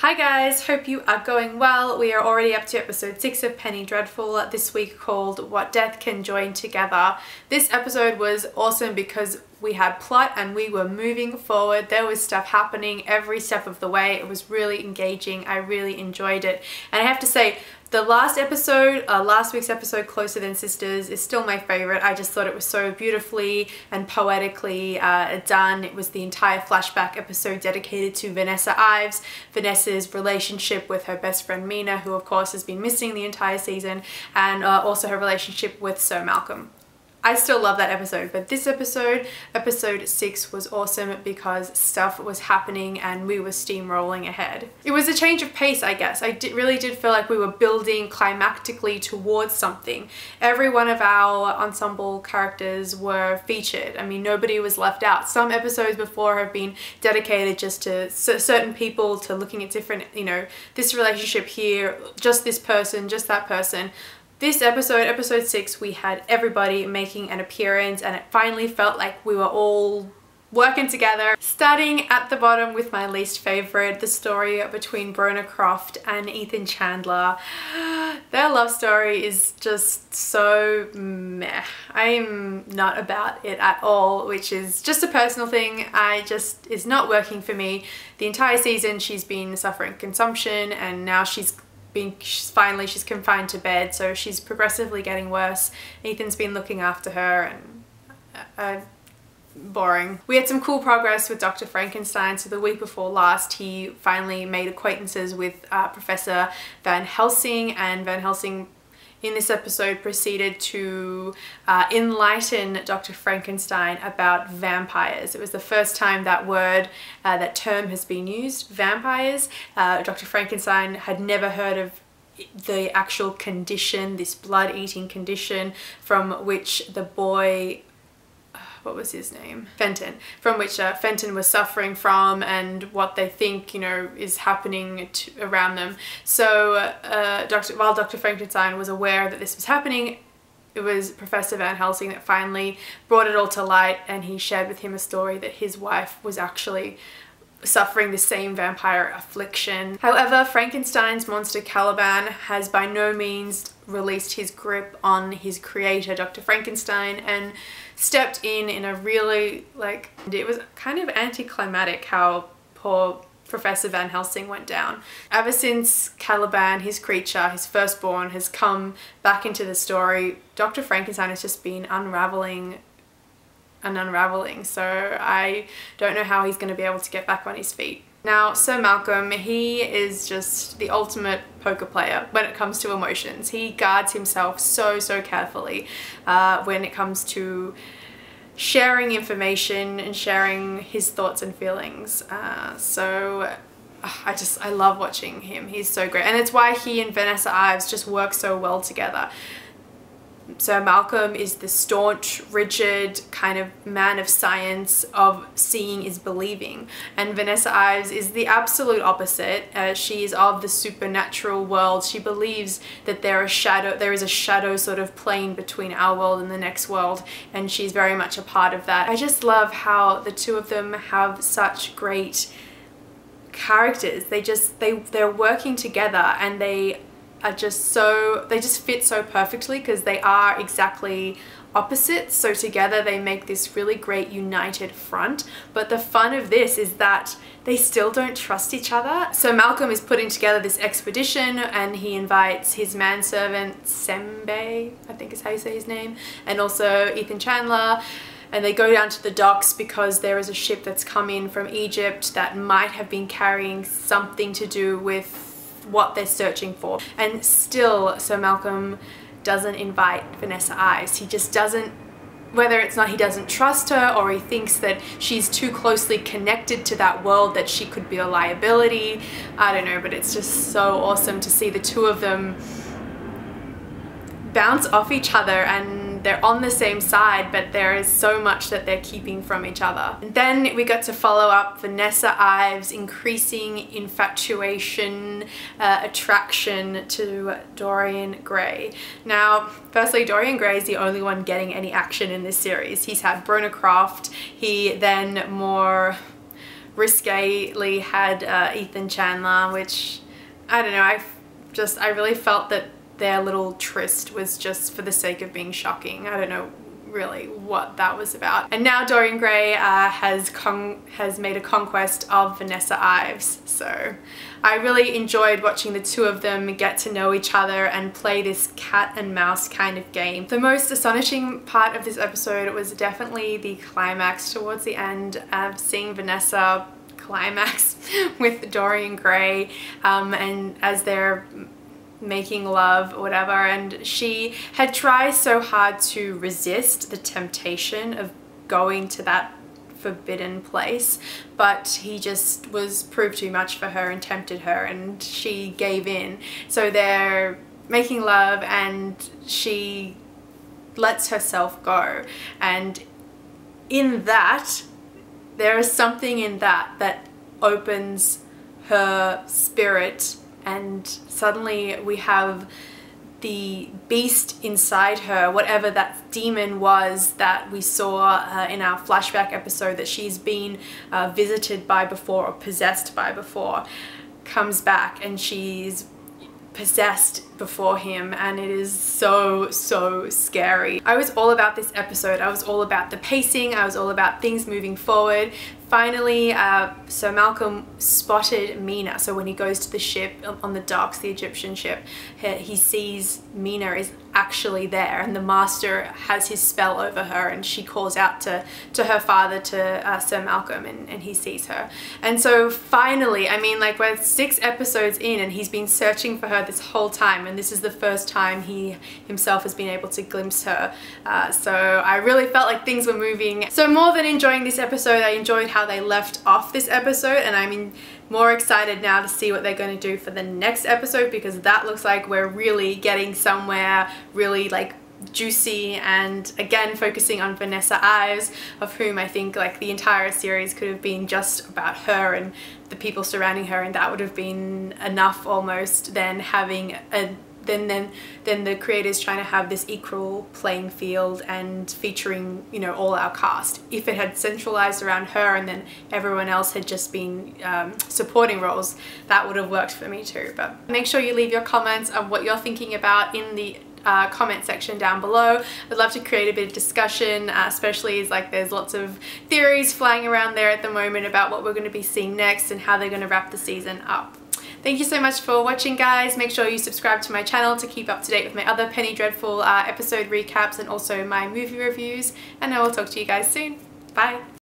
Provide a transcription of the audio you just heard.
Hi guys, hope you are going well. We are already up to episode 6 of Penny Dreadful this week, called What Death Can Join Together. This episode was awesome because we had plot and we were moving forward. There was stuff happening every step of the way. It was really engaging. I really enjoyed it. And I have to say, the last episode, last week's episode, Closer Than Sisters, is still my favorite. I just thought it was so beautifully and poetically done. It was the entire flashback episode dedicated to Vanessa Ives, Vanessa's relationship with her best friend Mina, who of course has been missing the entire season, and also her relationship with Sir Malcolm. I still love that episode, but this episode, episode 6, was awesome because stuff was happening and we were steamrolling ahead. It was a change of pace, I guess. I really did feel like we were building climactically towards something. Every one of our ensemble characters were featured. I mean, nobody was left out. Some episodes before have been dedicated just to certain people, to looking at different, you know, this relationship here, just this person, just that person. This episode, episode 6, we had everybody making an appearance and it finally felt like we were all working together. Starting at the bottom with my least favorite, the story between Brona Croft and Ethan Chandler. Their love story is just so meh. I'm not about it at all, which is just a personal thing. It's not working for me. The entire season she's been suffering consumption and now she's confined to bed, so she's progressively getting worse. Ethan's been looking after her and boring. We had some cool progress with Dr. Frankenstein. So the week before last he finally made acquaintances with Professor Van Helsing, and Van Helsing in this episode proceeded to enlighten Dr. Frankenstein about vampires. It was the first time that word, that term has been used, vampires. Dr. Frankenstein had never heard of the actual condition, this blood-eating condition from which the boy, what was his name? Fenton. From which Fenton was suffering from, and what they think, you know, is happening around them. So while Dr. Frankenstein was aware that this was happening, it was Professor Van Helsing that finally brought it all to light, and he shared with him a story that his wife was actually suffering the same vampire affliction. However, Frankenstein's monster Caliban has by no means released his grip on his creator, Dr. Frankenstein, and stepped in a really, like, it was kind of anticlimactic how poor Professor Van Helsing went down. Ever since Caliban, his creature, his firstborn, has come back into the story, Dr. Frankenstein has just been unraveling and unraveling, so I don't know how he's going to be able to get back on his feet. Now, Sir Malcolm, he is just the ultimate poker player when it comes to emotions. He guards himself so carefully when it comes to sharing information and sharing his thoughts and feelings. I love watching him. He's so great, and it's why he and Vanessa Ives just work so well together. Sir Malcolm is the staunch, rigid kind of man of science, of seeing is believing, and Vanessa Ives is the absolute opposite. She is of the supernatural world. She believes that there is a shadow sort of plane between our world and the next world, and she's very much a part of that. I just love how the two of them have such great characters. They're working together, and they just fit so perfectly because they are exactly opposites. So together they make this really great united front. But the fun of this is that they still don't trust each other. So Malcolm is putting together this expedition, and he invites his manservant Sembene, I think is how you say his name, and also Ethan Chandler. And they go down to the docks because there is a ship that's come in from Egypt that might have been carrying something to do with what they're searching for. And still Sir Malcolm doesn't invite Vanessa Ives. He just doesn't, whether it's not he doesn't trust her or he thinks that she's too closely connected to that world that she could be a liability. I don't know, but it's just so awesome to see the two of them bounce off each other, and they're on the same side, but there is so much that they're keeping from each other. And then we got to follow up Vanessa Ives' increasing infatuation, attraction to Dorian Grey. Now, firstly, Dorian Grey is the only one getting any action in this series. He's had Brona Croft, he then more risquély had Ethan Chandler, which I don't know, I really felt that their little tryst was just for the sake of being shocking. I don't know really what that was about. And now Dorian Grey has made a conquest of Vanessa Ives, so I really enjoyed watching the two of them get to know each other and play this cat and mouse kind of game. The most astonishing part of this episode was definitely the climax towards the end of seeing Vanessa climax with Dorian Grey, and as they're making love or whatever, and she had tried so hard to resist the temptation of going to that forbidden place, but he just was proved too much for her and tempted her, and she gave in. So they're making love and she lets herself go, and in that there is something in that opens her spirit, and suddenly we have the beast inside her, whatever that demon was that we saw in our flashback episode that she's been visited by before or possessed by before, comes back, and she's possessed before him, and it is so scary. I was all about this episode. I was all about the pacing. I was all about things moving forward. Finally, Sir Malcolm spotted Mina. So when he goes to the ship on the docks, the Egyptian ship, he sees Mina is actually there, and the master has his spell over her, and she calls out to her father, to Sir Malcolm, and he sees her. And so finally, I mean, like, we're 6 episodes in and he's been searching for her this whole time, and this is the first time he himself has been able to glimpse her. So I really felt like things were moving. So more than enjoying this episode, I enjoyed how they left off this episode, and I'm more excited now to see what they're going to do for the next episode, because that looks like we're really getting somewhere really like juicy, and again focusing on Vanessa Ives, of whom I think like the entire series could have been just about her and the people surrounding her, and that would have been enough almost, than having a then the creators trying to have this equal playing field and featuring, you know, all our cast. If it had centralized around her and then everyone else had just been supporting roles, that would have worked for me too. But make sure you leave your comments on what you're thinking about in the comment section down below. I'd love to create a bit of discussion, especially as like there's lots of theories flying around there at the moment about what we're going to be seeing next and how they're going to wrap the season up. Thank you so much for watching, guys. Make sure you subscribe to my channel to keep up to date with my other Penny Dreadful episode recaps and also my movie reviews, and I will talk to you guys soon. Bye!